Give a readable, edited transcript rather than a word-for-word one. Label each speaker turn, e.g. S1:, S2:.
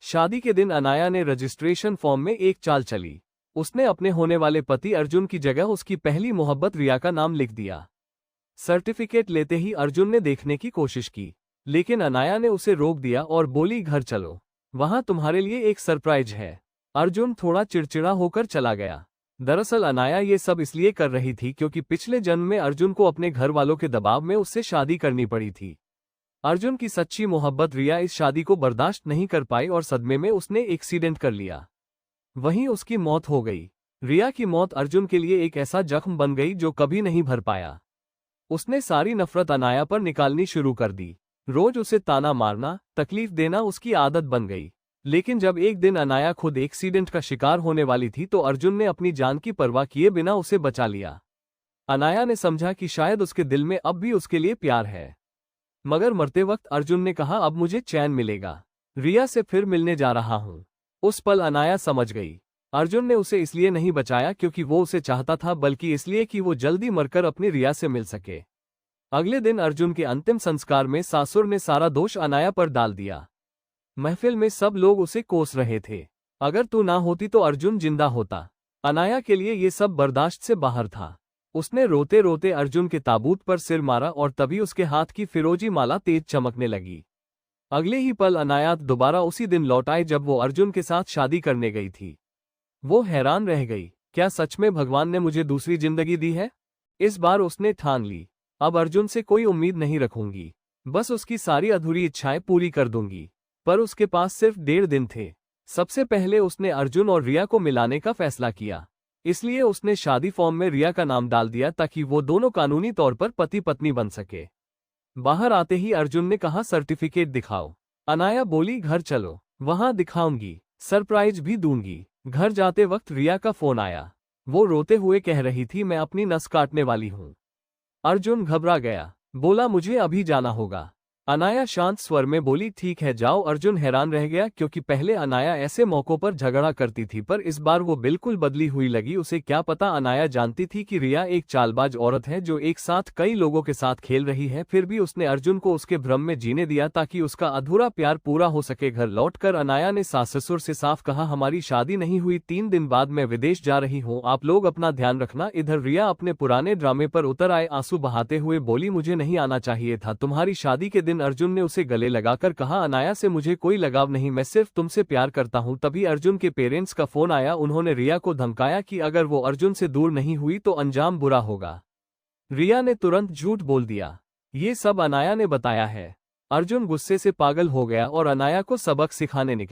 S1: शादी के दिन अनाया ने रजिस्ट्रेशन फॉर्म में एक चाल चली। उसने अपने होने वाले पति अर्जुन की जगह उसकी पहली मोहब्बत रिया का नाम लिख दिया। सर्टिफिकेट लेते ही अर्जुन ने देखने की कोशिश की, लेकिन अनाया ने उसे रोक दिया और बोली, घर चलो, वहां तुम्हारे लिए एक सरप्राइज है। अर्जुन थोड़ा चिड़चिड़ा होकर चला गया। दरअसल अनाया ये सब इसलिए कर रही थी क्योंकि पिछले जन्म में अर्जुन को अपने घर वालों के दबाव में उससे शादी करनी पड़ी थी। अर्जुन की सच्ची मोहब्बत रिया इस शादी को बर्दाश्त नहीं कर पाई और सदमे में उसने एक्सीडेंट कर लिया। वहीं उसकी मौत हो गई। रिया की मौत अर्जुन के लिए एक ऐसा जख्म बन गई जो कभी नहीं भर पाया। उसने सारी नफरत अनाया पर निकालनी शुरू कर दी। रोज उसे ताना मारना, तकलीफ देना उसकी आदत बन गई। लेकिन जब एक दिन अनाया खुद एक्सीडेंट का शिकार होने वाली थी तो अर्जुन ने अपनी जान की परवाह किए बिना उसे बचा लिया। अनाया ने समझा कि शायद उसके दिल में अब भी उसके लिए प्यार है। मगर मरते वक्त अर्जुन ने कहा, अब मुझे चैन मिलेगा, रिया से फिर मिलने जा रहा हूं। उस पल अनाया समझ गई, अर्जुन ने उसे इसलिए नहीं बचाया क्योंकि वो उसे चाहता था, बल्कि इसलिए कि वो जल्दी मरकर अपनी रिया से मिल सके। अगले दिन अर्जुन के अंतिम संस्कार में सासुर ने सारा दोष अनाया पर डाल दिया। महफिल में सब लोग उसे कोस रहे थे। अगर तू ना होती तो अर्जुन जिंदा होता। अनाया के लिए ये सब बर्दाश्त से बाहर था। उसने रोते रोते अर्जुन के ताबूत पर सिर मारा और तभी उसके हाथ की फिरोजी माला तेज चमकने लगी। अगले ही पल अनायात दोबारा उसी दिन लौट आए जब वो अर्जुन के साथ शादी करने गई थी। वो हैरान रह गई, क्या सच में भगवान ने मुझे दूसरी जिंदगी दी है? इस बार उसने ठान ली, अब अर्जुन से कोई उम्मीद नहीं रखूंगी, बस उसकी सारी अधूरी इच्छाएं पूरी कर दूंगी। पर उसके पास सिर्फ 1.5 दिन थे। सबसे पहले उसने अर्जुन और रिया को मिलाने का फैसला किया। इसलिए उसने शादी फॉर्म में रिया का नाम डाल दिया ताकि वो दोनों कानूनी तौर पर पति पत्नी बन सके। बाहर आते ही अर्जुन ने कहा, सर्टिफिकेट दिखाओ। अनाया बोली, घर चलो, वहां दिखाऊंगी, सरप्राइज भी दूंगी। घर जाते वक्त रिया का फोन आया। वो रोते हुए कह रही थी, मैं अपनी नस काटने वाली हूं। अर्जुन घबरा गया, बोला, मुझे अभी जाना होगा। अनाया शांत स्वर में बोली, ठीक है जाओ। अर्जुन हैरान रह गया क्योंकि पहले अनाया ऐसे मौकों पर झगड़ा करती थी, पर इस बार वो बिल्कुल बदली हुई लगी। उसे क्या पता, अनाया जानती थी कि रिया एक चालबाज औरत है जो एक साथ कई लोगों के साथ खेल रही है। फिर भी उसने अर्जुन को उसके भ्रम में जीने दिया ताकि उसका अधूरा प्यार पूरा हो सके। घर लौटकर अनाया ने सास ससुर से साफ कहा, हमारी शादी नहीं हुई, 3 दिन बाद मैं विदेश जा रही हूँ, आप लोग अपना ध्यान रखना। इधर रिया अपने पुराने ड्रामे पर उतर आए, आंसू बहाते हुए बोली, मुझे नहीं आना चाहिए था तुम्हारी शादी के दिन। अर्जुन ने उसे गले लगाकर कहा, अनाया से मुझे कोई लगाव नहीं, मैं सिर्फ तुमसे प्यार करता हूं। तभी अर्जुन के पेरेंट्स का फोन आया। उन्होंने रिया को धमकाया कि अगर वो अर्जुन से दूर नहीं हुई तो अंजाम बुरा होगा। रिया ने तुरंत झूठ बोल दिया, ये सब अनाया ने बताया है। अर्जुन गुस्से से पागल हो गया और अनाया को सबक सिखाने निकला।